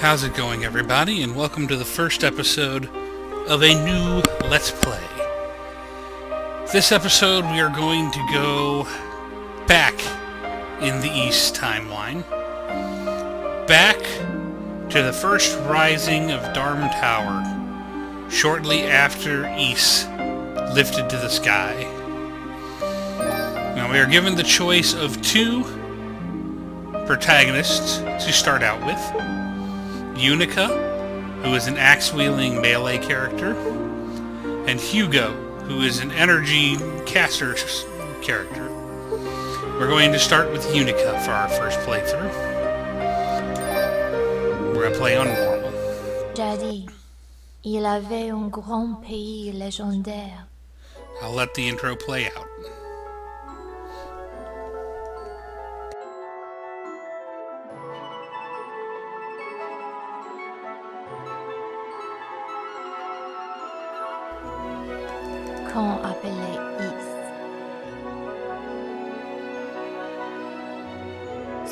How's it going, everybody, and welcome to the first episode of a new Let's Play. This episode, we are going to go back in the East timeline, back to the first rising of Darm Tower, shortly after Ys lifted to the sky. Now, we are given the choice of two protagonists to start out with. Yunica, who is an axe-wielding melee character, and Hugo, who is an energy caster character. We're going to start with Yunica for our first playthrough. We're going to play on normal. Jadis, il avait un grand pays légendaire. I'll let the intro play out. Qu'on appelait Ys.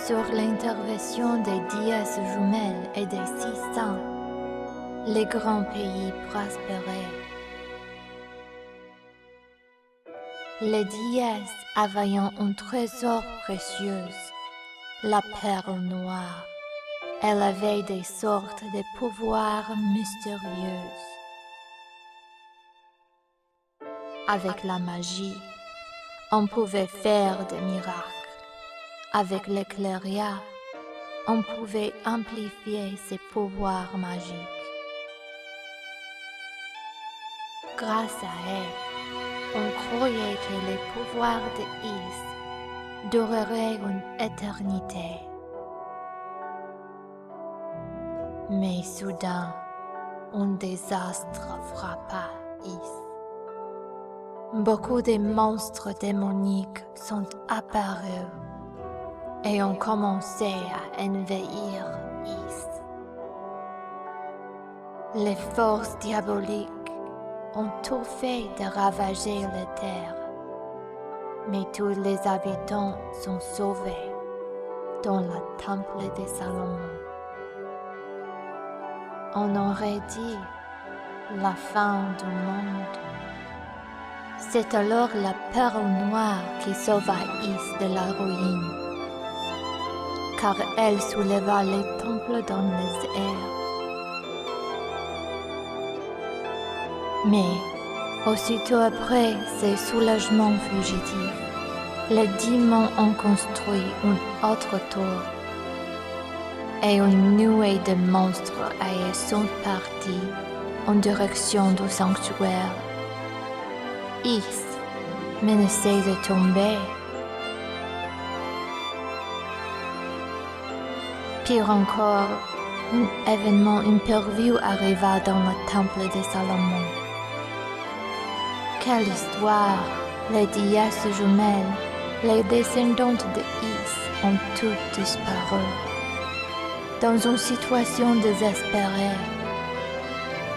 Sur l'intervention des déesses jumelles et des six saints, les grands pays prospéraient. Les déesses avaient un trésor précieux, la perle noire. Elle avait des sortes de pouvoirs mystérieux. Avec la magie, on pouvait faire des miracles. Avec l'éclairia, on pouvait amplifier ses pouvoirs magiques. Grâce à elle, on croyait que les pouvoirs de Ys dureraient une éternité. Mais soudain, un désastre frappa Ys. Beaucoup de monstres démoniques sont apparus et ont commencé à envahir Ys. Les forces diaboliques ont tout fait de ravager la terre, mais tous les habitants sont sauvés dans le temple de Salomon. On aurait dit la fin du monde. C'est alors la perle noire qui sauva Ys de la ruine, car elle souleva les temples dans les airs. Mais, aussitôt après ces soulagements fugitifs, les démons ont construit une autre tour, et une nuée de monstres sont partis en direction du sanctuaire. Ys menaçait de tomber. Pire encore, un événement imprévu arriva dans le temple de Salomon. Quelle histoire! Les déesses jumelles, les descendantes de Ys, ont toutes disparu. Dans une situation désespérée,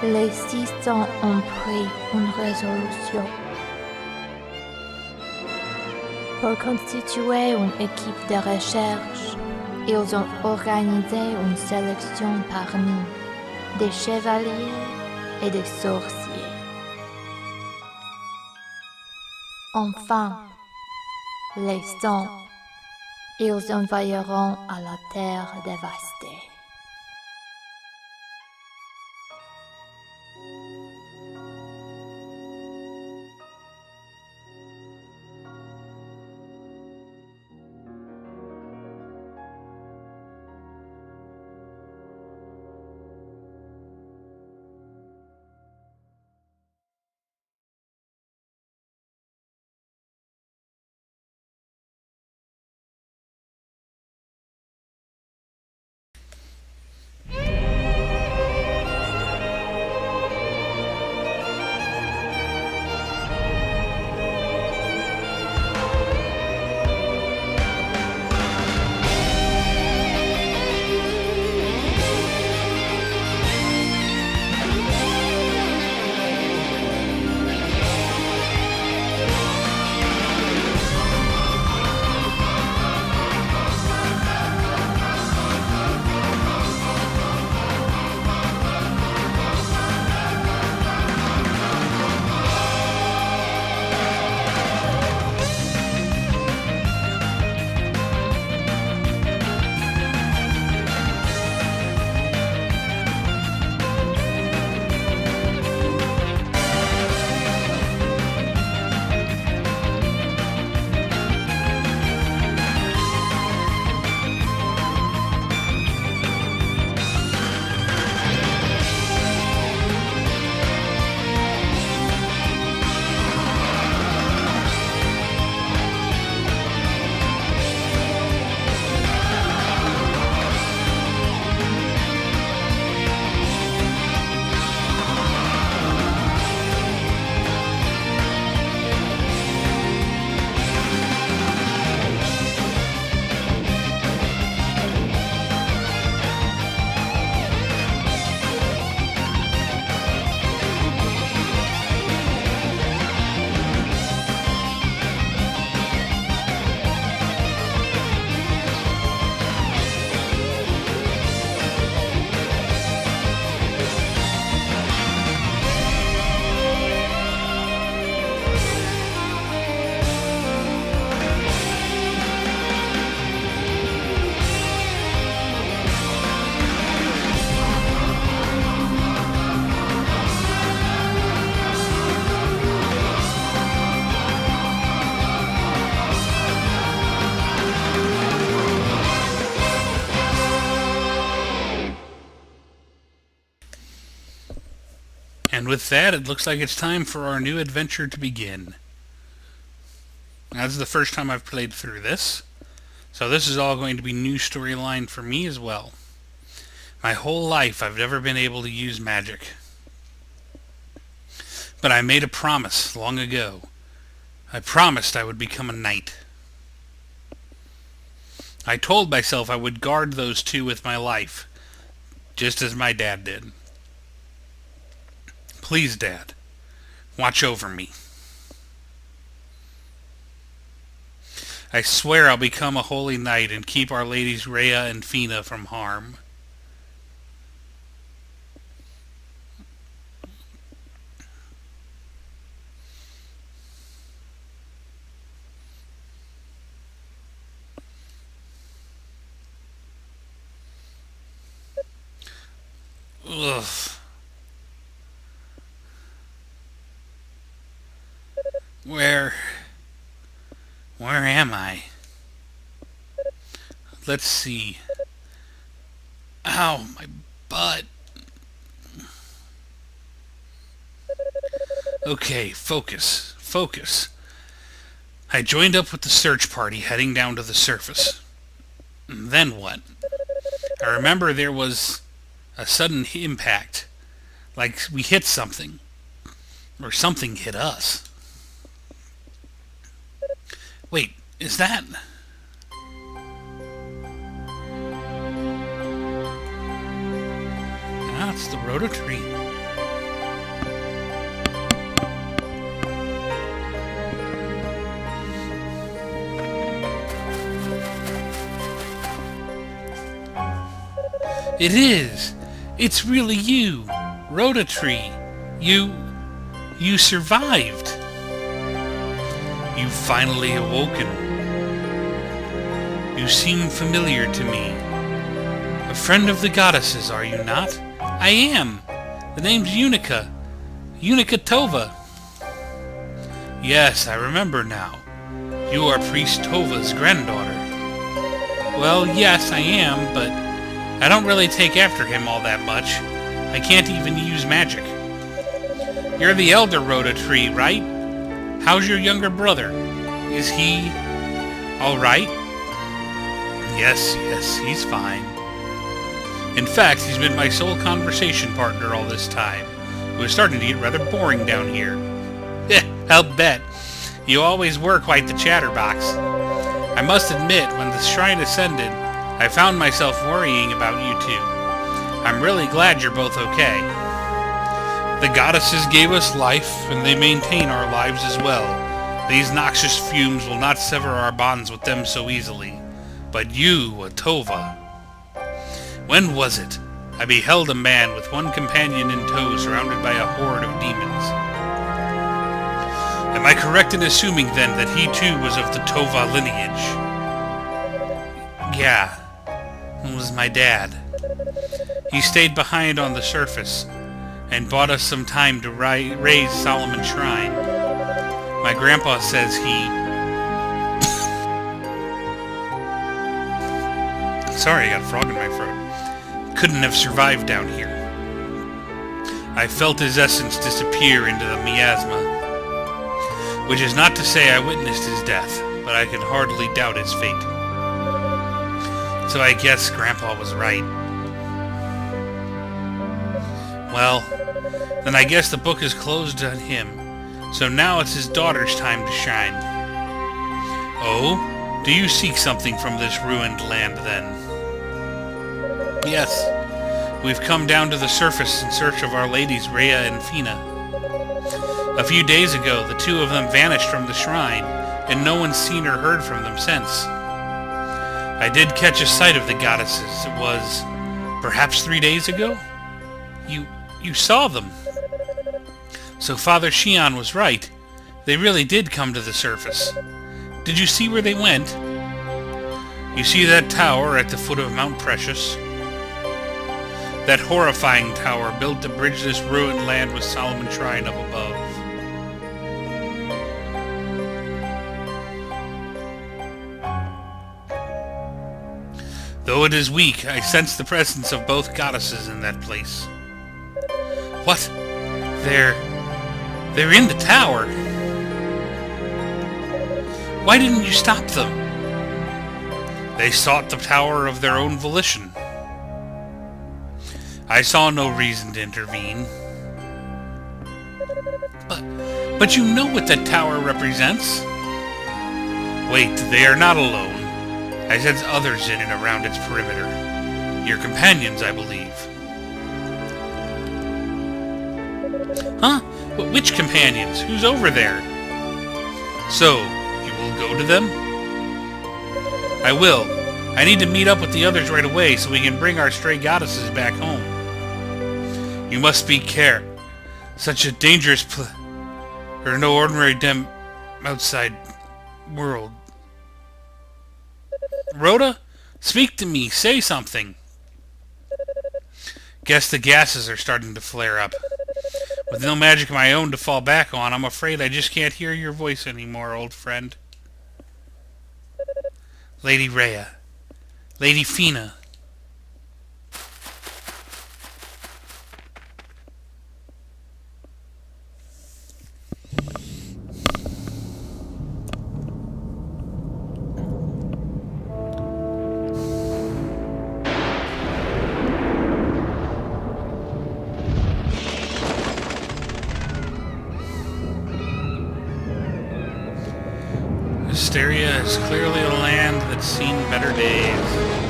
les 600 ont pris une résolution. Pour constituer une équipe de recherche, ils ont organisé une sélection parmi des chevaliers et des sorciers. Enfin, les 100, ils envahiront à la terre dévastée. And with that, it looks like it's time for our new adventure to begin. Now, this is the first time I've played through this, so this is all going to be new storyline for me as well. My whole life I've never been able to use magic. But I made a promise long ago. I promised I would become a knight. I told myself I would guard those two with my life, just as my dad did. Please, Dad, watch over me. I swear I'll become a holy knight and keep our ladies Rhea and Fina from harm. Ugh. Where am I? Let's see. Ow, my butt. Okay, focus. I joined up with the search party heading down to the surface. Then what? I remember there was a sudden impact, like we hit something, or something hit us. Wait, is that... Ah, it's the Roto-Tree. It is! It's really you! Roto-Tree! You survived! You've finally awoken. You seem familiar to me. A friend of the goddesses, are you not? I am! The name's Yunica. Yunica Tova. Yes, I remember now. You are Priest Tova's granddaughter. Well, yes, I am, but I don't really take after him all that much. I can't even use magic. You're the elder Roto-Tree, right? How's your younger brother? Is he all right? Yes, he's fine. In fact, he's been my sole conversation partner all this time. It was starting to get rather boring down here. I'll bet. You always were quite the chatterbox. I must admit, when the shrine ascended, I found myself worrying about you two. I'm really glad you're both okay. The goddesses gave us life, and they maintain our lives as well. These noxious fumes will not sever our bonds with them so easily. But you, Tova. When was it? I beheld a man with one companion in tow surrounded by a horde of demons. Am I correct in assuming, then, that he too was of the Tova lineage? Yeah, it was my dad. He stayed behind on the surface and bought us some time to raise Solomon's Shrine. My grandpa says he... Sorry, I got a frog in my throat. Couldn't have survived down here. I felt his essence disappear into the miasma. Which is not to say I witnessed his death, but I could hardly doubt his fate. So I guess Grandpa was right. Well, then I guess the book is closed on him. So now it's his daughter's time to shine. Oh? Do you seek something from this ruined land, then? Yes. We've come down to the surface in search of our ladies Rhea and Fina. A few days ago, the two of them vanished from the shrine, and no one's seen or heard from them since. I did catch a sight of the goddesses. It was perhaps 3 days ago? You saw them. So Father Shion was right. They really did come to the surface. Did you see where they went? You see that tower at the foot of Mount Precious? That horrifying tower built to bridge this ruined land with Solomon's Shrine up above. Though it is weak, I sense the presence of both goddesses in that place. What? They're in the tower. Why didn't you stop them? They sought the tower of their own volition. I saw no reason to intervene. But you know what that tower represents. Wait, they are not alone. I sense others in and around its perimeter. Your companions, I believe. Huh? Which companions? Who's over there? So, you will go to them? I will. I need to meet up with the others right away so we can bring our stray goddesses back home. You must be careful. Such a dangerous or no ordinary outside world. Rhoda? Speak to me. Say something. Guess the gases are starting to flare up. With no magic of my own to fall back on, I'm afraid I just can't hear your voice anymore, old friend. Lady Rhea. Lady Fina. Hysteria is clearly a land that's seen better days.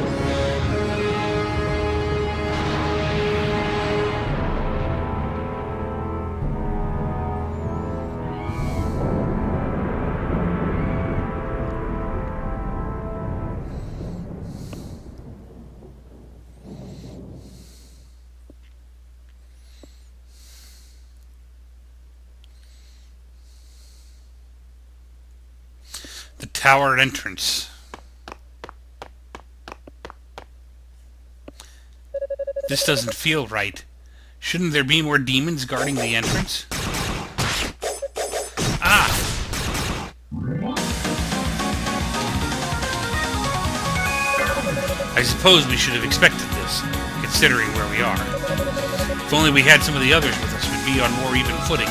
The tower entrance. This doesn't feel right. Shouldn't there be more demons guarding the entrance? Ah! I suppose we should have expected this, considering where we are. If only we had some of the others with us, we'd be on more even footing.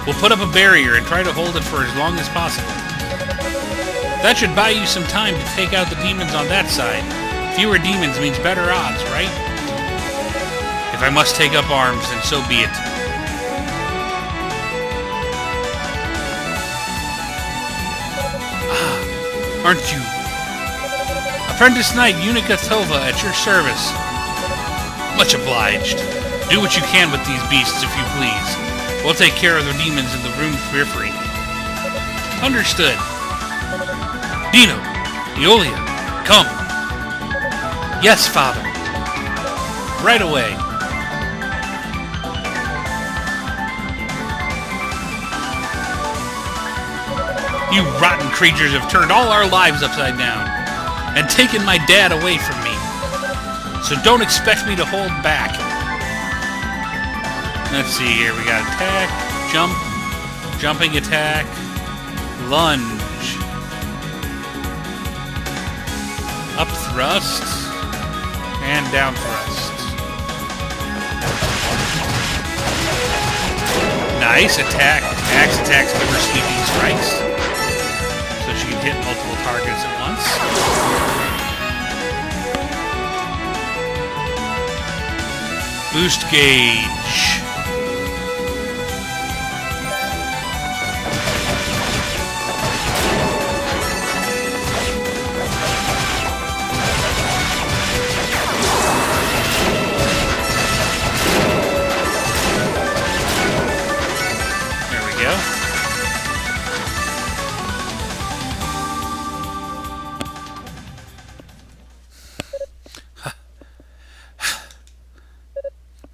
We'll put up a barrier and try to hold it for as long as possible. That should buy you some time to take out the demons on that side. Fewer demons means better odds, right? If I must take up arms, then so be it. Ah, aren't you? Apprentice Knight Yunica Tova at your service. Much obliged. Do what you can with these beasts, if you please. We'll take care of the demons in the room periphery. Understood. Dino, Eolia, come. Yes, Father. Right away. You rotten creatures have turned all our lives upside down and taken my dad away from me. So don't expect me to hold back. Let's see here. We got attack, jump, jumping attack, lunge, up thrust, and down thrust. Nice attack. Attacks cover sleeping strikes. So she can hit multiple targets at once. Boost gauge.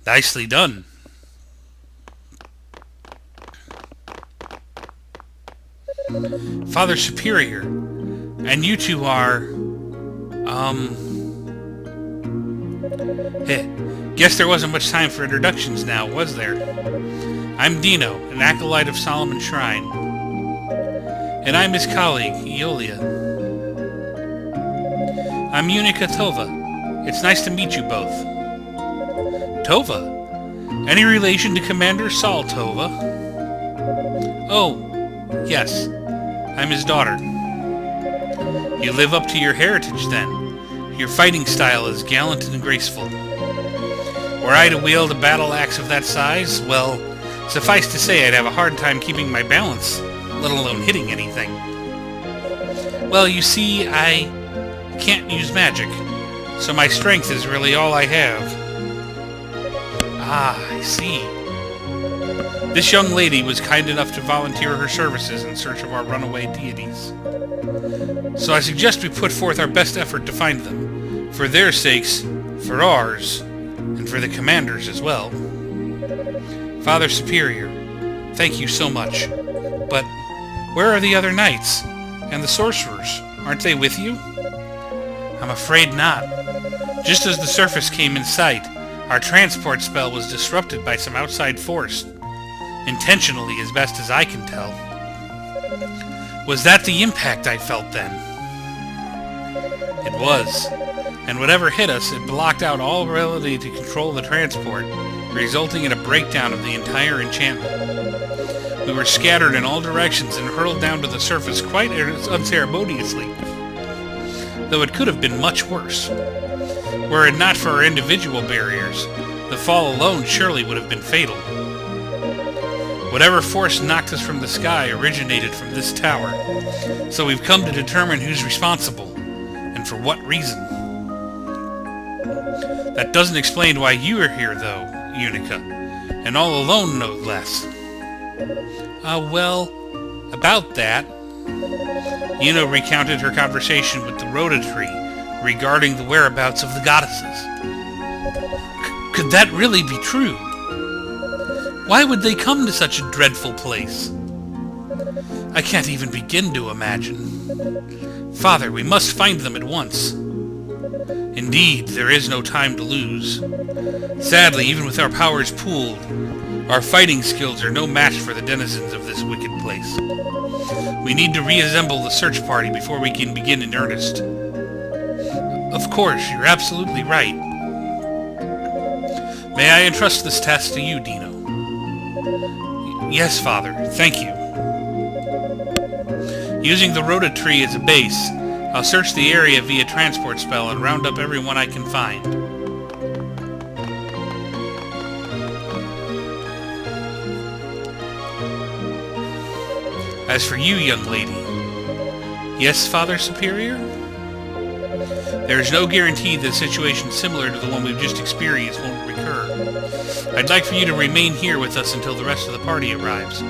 Nicely done. Father Superior, and you two are, guess there wasn't much time for introductions now, was there? I'm Dino, an acolyte of Solomon Shrine. And I'm his colleague, Eolia. I'm Yunica Tova. It's nice to meet you both. Tova? Any relation to Commander Saltova? Oh, yes. I'm his daughter. You live up to your heritage, then. Your fighting style is gallant and graceful. Were I to wield a battle axe of that size, well, suffice to say I'd have a hard time keeping my balance, let alone hitting anything. Well, you see, I can't use magic, so my strength is really all I have. Ah, I see. This young lady was kind enough to volunteer her services in search of our runaway deities. So I suggest we put forth our best effort to find them, for their sakes, for ours, and for the commander's as well. Father Superior, thank you so much. But where are the other knights? And the sorcerers? Aren't they with you? I'm afraid not. Just as the surface came in sight, our transport spell was disrupted by some outside force. Intentionally, as best as I can tell. Was that the impact I felt then? It was. And whatever hit us, it blocked out all ability to control the transport, resulting in a breakdown of the entire enchantment. We were scattered in all directions and hurled down to the surface quite unceremoniously, though it could have been much worse. Were it not for our individual barriers, the fall alone surely would have been fatal. Whatever force knocked us from the sky originated from this tower, so we've come to determine who's responsible, and for what reason. That doesn't explain why you are here, though, Yunica, and all alone, no less. Well, about that, Yuno recounted her conversation with the Rhoda tree regarding the whereabouts of the goddesses. Could that really be true? Why would they come to such a dreadful place? I can't even begin to imagine. Father, we must find them at once. Indeed, there is no time to lose. Sadly, even with our powers pooled, our fighting skills are no match for the denizens of this wicked place. We need to reassemble the search party before we can begin in earnest. Of course, you're absolutely right. May I entrust this task to you, Dino? Yes, Father. Thank you. Using the Rhoda tree as a base, I'll search the area via transport spell and round up everyone I can find. As for you, young lady... Yes, Father Superior? There is no guarantee that a situation similar to the one we've just experienced won't recur. I'd like for you to remain here with us until the rest of the party arrives,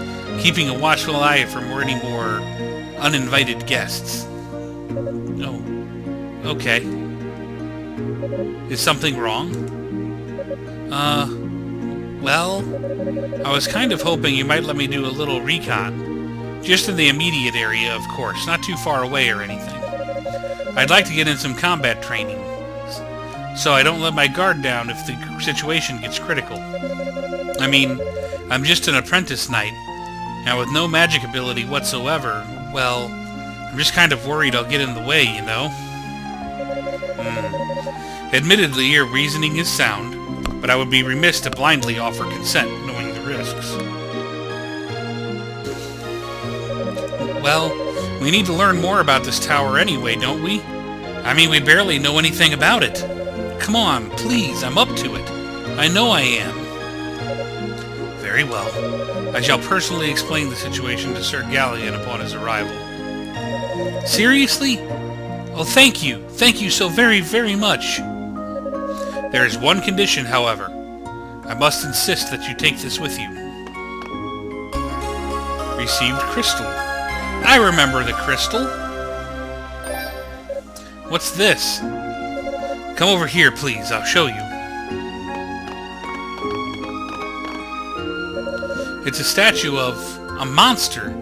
keeping a watchful eye for any more uninvited guests. Oh, okay. Is something wrong? Well, I was kind of hoping you might let me do a little recon. Just in the immediate area, of course, not too far away or anything. I'd like to get in some combat training, so I don't let my guard down if the situation gets critical. I mean, I'm just an apprentice knight, and with no magic ability whatsoever, well, I'm just kind of worried I'll get in the way, you know? Admittedly, your reasoning is sound, but I would be remiss to blindly offer consent, knowing the risks. Well, we need to learn more about this tower anyway, don't we? I mean, we barely know anything about it. Come on, please, I'm up to it. I know I am. Very well. I shall personally explain the situation to Sir Galleon upon his arrival. Seriously? Oh, thank you. Thank you so very, very much. There is one condition, however. I must insist that you take this with you. Received crystal. I remember the crystal. What's this? Come over here, please. I'll show you. It's a statue of a monster.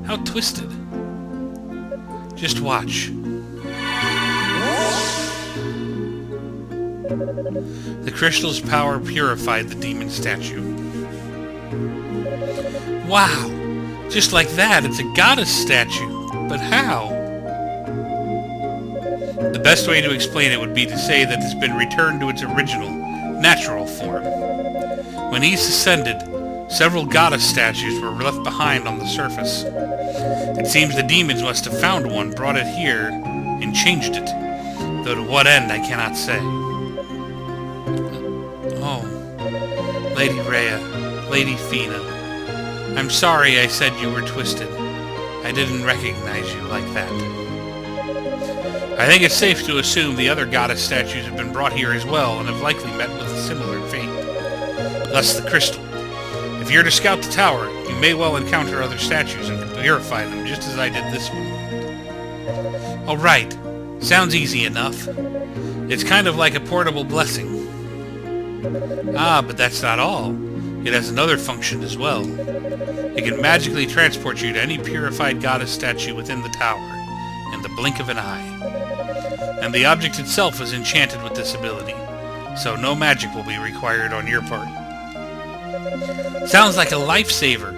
How twisted. Just watch. The crystal's power purified the demon statue. Wow! Just like that, it's a goddess statue. But how? The best way to explain it would be to say that it's been returned to its original, natural form. When Ys ascended, several goddess statues were left behind on the surface. It seems the demons must have found one, brought it here, and changed it, though to what end I cannot say. Oh, Lady Rhea, Lady Fina, I'm sorry I said you were twisted. I didn't recognize you like that. I think it's safe to assume the other goddess statues have been brought here as well and have likely met with a similar fate. Thus the crystal. If you're to scout the tower, you may well encounter other statues and purify them just as I did this one. Alright, sounds easy enough. It's kind of like a portable blessing. Ah, but that's not all. It has another function as well. It can magically transport you to any purified goddess statue within the tower in the blink of an eye. And the object itself is enchanted with this ability, so no magic will be required on your part. Sounds like a lifesaver.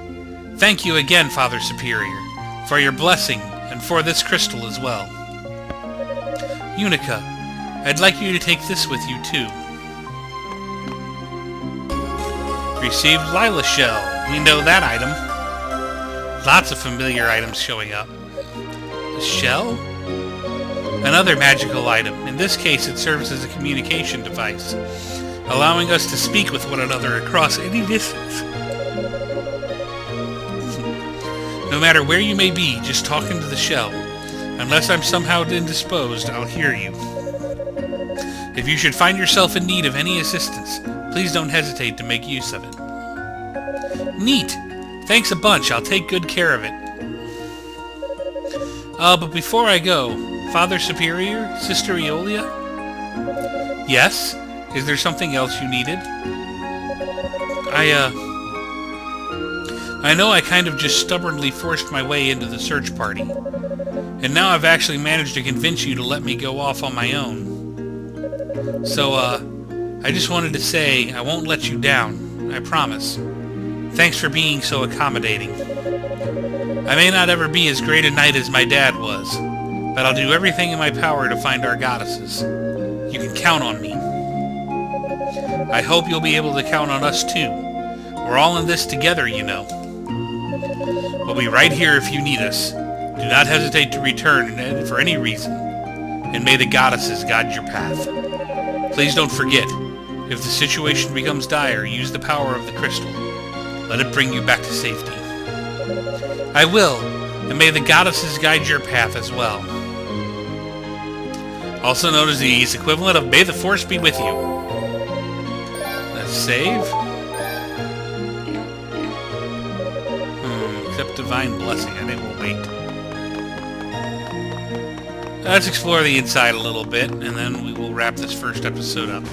Thank you again, Father Superior, for your blessing and for this crystal as well. Yunica, I'd like you to take this with you too. Received Lila Shell. We know that item. Lots of familiar items showing up. A shell? Another magical item. In this case, it serves as a communication device, allowing us to speak with one another across any distance. No matter where you may be, just talk into the shell. Unless I'm somehow indisposed, I'll hear you. If you should find yourself in need of any assistance, please don't hesitate to make use of it. Neat! Thanks a bunch, I'll take good care of it. But before I go, Father Superior, Sister Eolia? Yes? Is there something else you needed? I know I kind of just stubbornly forced my way into the search party. And now I've actually managed to convince you to let me go off on my own. So, I just wanted to say I won't let you down. I promise. Thanks for being so accommodating. I may not ever be as great a knight as my dad was, but I'll do everything in my power to find our goddesses. You can count on me. I hope you'll be able to count on us too. We're all in this together, you know. We'll be right here if you need us. Do not hesitate to return for any reason, and may the goddesses guide your path. Please don't forget, if the situation becomes dire, use the power of the crystal. Let it bring you back to safety. I will, and may the goddesses guide your path as well. Also known as the Ys equivalent of May the Force be with you. Let's save. Accept Divine Blessing. I think we'll wait. Let's explore the inside a little bit, and then we will wrap this first episode up.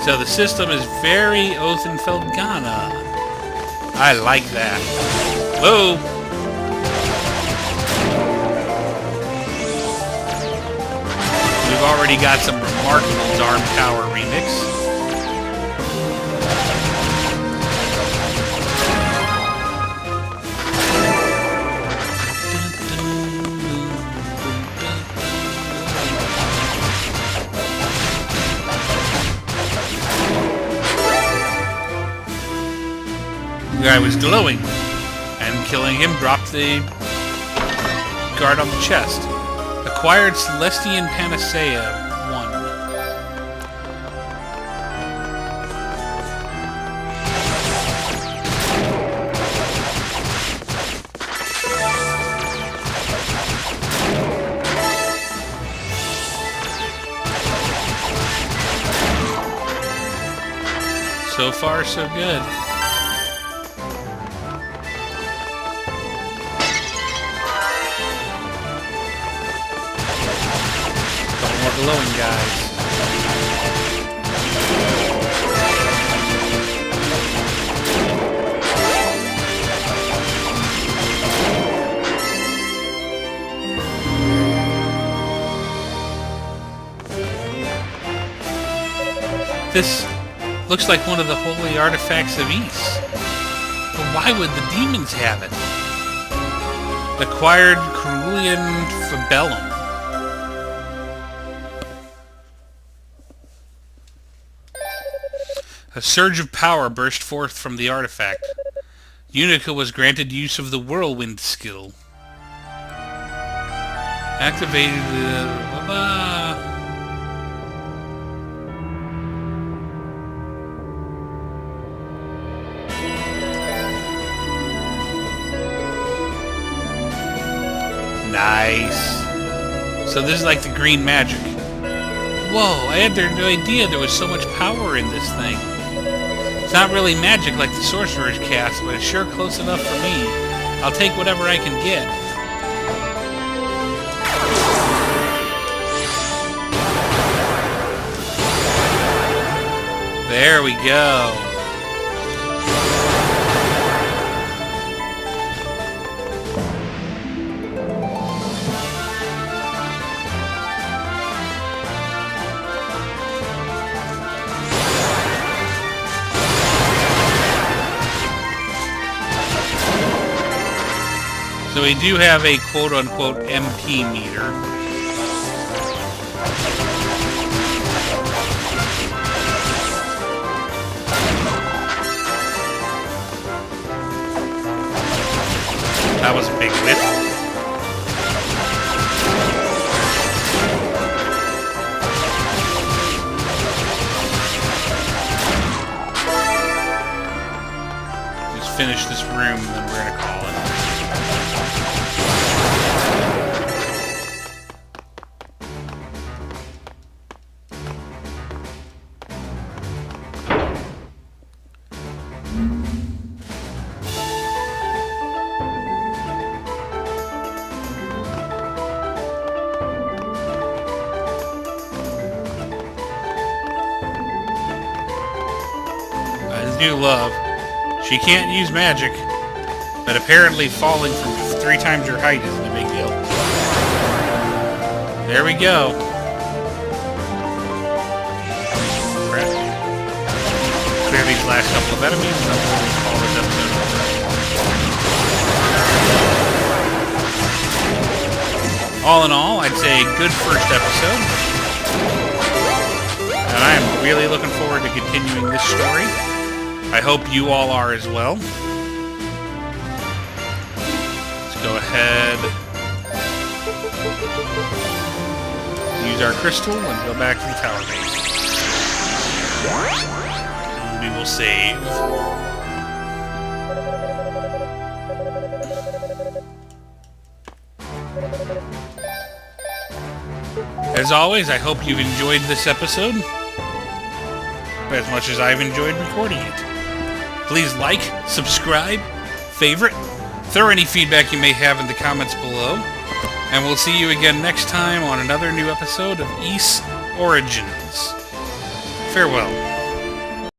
So the system is very Othenfeldgana. I like that. Whoa! We've already got some remarkable Darm Tower remix. The guy was glowing, and killing him dropped the guard on the chest. Acquired Celestian Panacea 1. So far, so good. Glowing guys. This looks like one of the holy artifacts of Ys. But why would the demons have it? Acquired Cerulean Fabellum. A surge of power burst forth from the artifact. Yunica was granted use of the Whirlwind skill. Activated Nice. So this is like the green magic. Whoa, I had no idea there was so much power in this thing. It's not really magic like the sorcerer's cast, but it's sure close enough for me. I'll take whatever I can get. There we go. So we do have a quote-unquote MP meter. That was a big whip. Just finish this room, and then we're gonna call it. New love. She can't use magic, but apparently falling from 3 times her height isn't a big deal. There we go. Crap. Clear these last couple of enemies, and then we'll call this episode. All in all, I'd say a good first episode. And I am really looking forward to continuing this story. I hope you all are as well. Let's go ahead, use our crystal, and go back to the tower base. And we will save. As always, I hope you've enjoyed this episode as much as I've enjoyed recording it. Please like, subscribe, favorite, throw any feedback you may have in the comments below, and we'll see you again next time on another new episode of Ys Origins. Farewell.